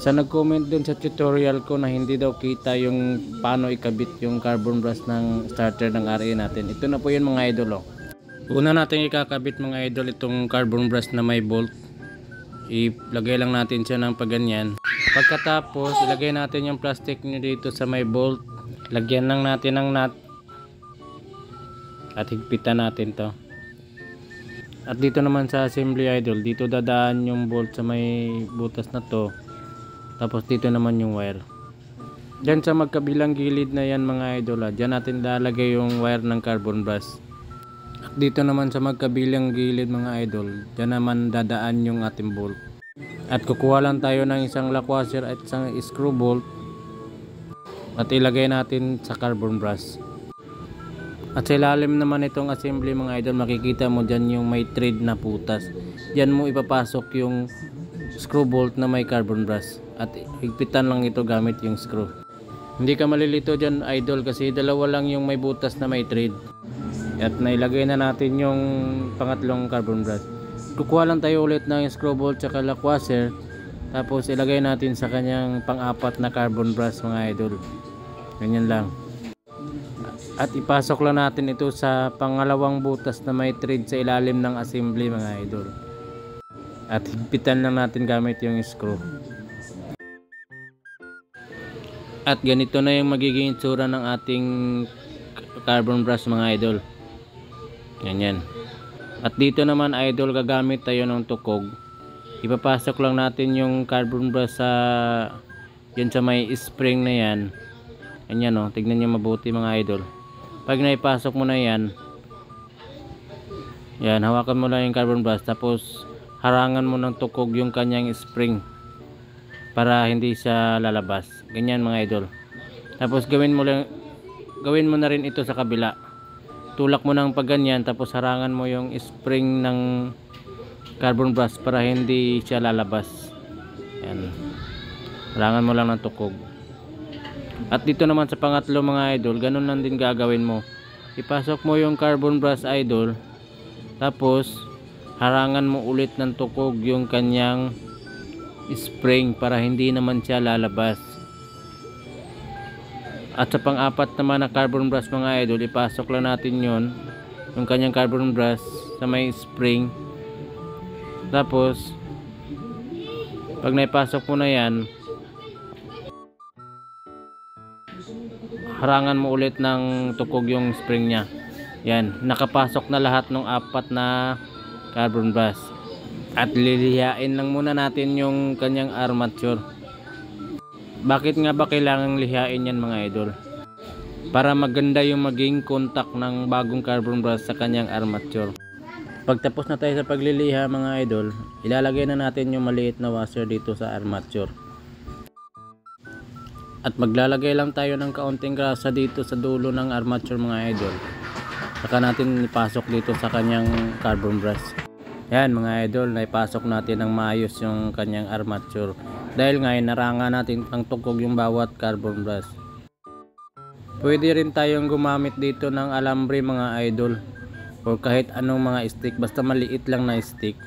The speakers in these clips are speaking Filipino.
Sa nag-comment dun sa tutorial ko na hindi daw kita yung paano ikabit yung carbon brush ng starter ng RA natin. Ito na po yun mga idol. Oh. Una natin ikakabit mga idol itong carbon brush na may bolt. Ilagay lang natin siya ng paganyan. Pagkatapos ilagay natin yung plastic nyo dito sa may bolt. Lagyan lang natin ng nut. At higpitan natin to. At dito naman sa assembly idol, dito dadaan yung bolt sa may butas na to. Tapos dito naman yung wire. Diyan sa magkabilang gilid na yan mga idol, diyan natin lalagay yung wire ng carbon brush. At dito naman sa magkabilang gilid mga idol, diyan naman dadaan yung ating bolt. At kukuha lang tayo ng isang lock washer at isang screw bolt. At ilagay natin sa carbon brush. At sa ilalim naman itong assembly mga idol, makikita mo dyan yung may thread na putas. Diyan mo ipapasok yung screw bolt na may carbon brush. At higpitan lang ito gamit yung screw. Hindi ka malilito dyan idol kasi dalawa lang yung may butas na may thread. At nailagay na natin yung pangatlong carbon brush. Kukuha lang tayo ulit ng screw bolt at lock washer. Tapos ilagay natin sa kanyang pang-apat na carbon brush mga idol. Ganyan lang. At ipasok lang natin ito sa pangalawang butas na may thread sa ilalim ng assembly mga idol. At higpitan lang natin gamit yung screw. At ganito na yung magiging itsura ng ating carbon brush mga idol. Ganyan. At dito naman idol, gagamit tayo ng tukog. Ipapasok lang natin yung carbon brush sa yun sa may spring na yan. Ganyan o, tignan nyo mabuti mga idol. Pag naipasok mo na yan, yan, hawakan mo lang yung carbon brush. Tapos harangan mo ng tukog yung kanyang spring para hindi siya lalabas. Ganyan mga idol. Tapos gawin mo na rin ito sa kabila. Tulak mo ng pagganyan, tapos harangan mo yung spring ng carbon brush para hindi siya lalabas. Yan. Harangan mo lang ng tukog. At dito naman sa pangatlo mga idol, ganun lang din gagawin mo. Ipasok mo yung carbon brush idol. Tapos harangan mo ulit ng tukog yung kanyang spring para hindi naman siya lalabas. At sa pang-apat naman na carbon brush mga idol, ipasok lang natin yon yung kanyang carbon brush sa may spring. Tapos pag naipasok mo na yan, harangan mo ulit ng tukog yung spring nya. Yan, nakapasok na lahat ng apat na carbon brush. At lilihain lang muna natin yung kanyang armature. Bakit nga ba kailangang lihain yan mga idol? Para maganda yung maging contact ng bagong carbon brush sa kanyang armature. Pagtapos na tayo sa pagliliha mga idol, ilalagay na natin yung maliit na washer dito sa armature. At maglalagay lang tayo ng kaunting grasa dito sa dulo ng armature mga idol. Saka natin ipasok dito sa kanyang carbon brush. Yan mga idol, naipasok natin ng maayos yung kanyang armature. Dahil ngayon naranga natin ang tukog yung bawat carbon brush. Pwede rin tayong gumamit dito ng alambre mga idol. O kahit anong mga stick, basta maliit lang na stick.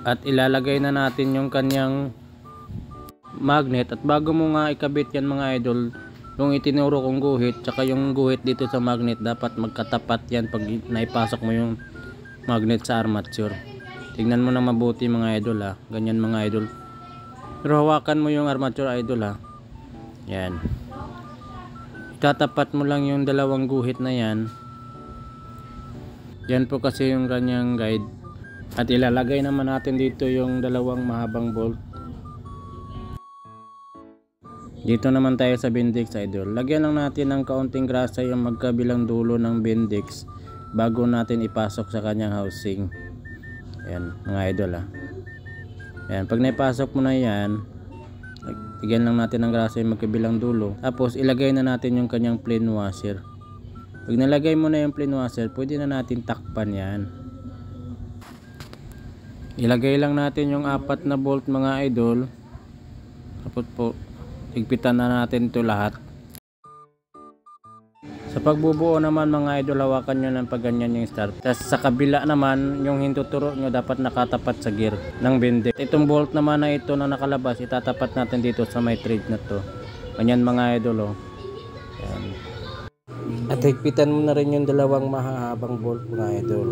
At ilalagay na natin yung kanyang magnet. At bago mo nga ikabit yan mga idol, yung itinuro kong guhit, tsaka yung guhit dito sa magnet, dapat magkatapat yan pag naipasok mo yung magnet sa armature. Tingnan mo na mabuti mga idol ha. Ganyan mga idol. Pero hawakan mo yung armature idol ha. Yan. Itatapat mo lang yung dalawang guhit na yan. Yan po kasi yung kanyang guide. At ilalagay naman natin dito yung dalawang mahabang bolt. Dito naman tayo sa Bendix idol. Lagyan lang natin ng kaunting grasa yung magkabilang dulo ng Bendix bago natin ipasok sa kanyang housing. Yan mga idol ha. Yan, pag naipasok mo na yan, bigyan lang natin ng grasa yung magkabilang dulo. Tapos ilagay na natin yung kanyang plain washer. Pag nalagay mo na yung plain washer, pwede na natin takpan yan. Ilagay lang natin yung apat na bolt mga idol. Tapos po higpitan na natin ito lahat. Sa pagbubuo naman mga idol, hawakan nyo ng pagganyan yung start. Tapos sa kabila naman, yung hintuturo nyo dapat nakatapat sa gear ng bende. Itong bolt naman na ito na nakalabas, itatapat natin dito sa may thread na to. Ganyan mga idol, oh. Yan. At higpitan mo na rin yung dalawang mahahabang bolt mga idol.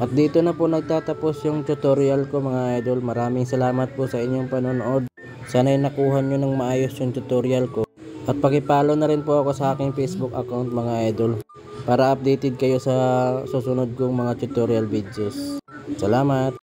At dito na po nagtatapos yung tutorial ko mga idol. Maraming salamat po sa inyong panonood. Sana'y nakuha nyo ng maayos yung tutorial ko. At paki-follow na rin po ako sa aking Facebook account mga idol, para updated kayo sa susunod kong mga tutorial videos. Salamat!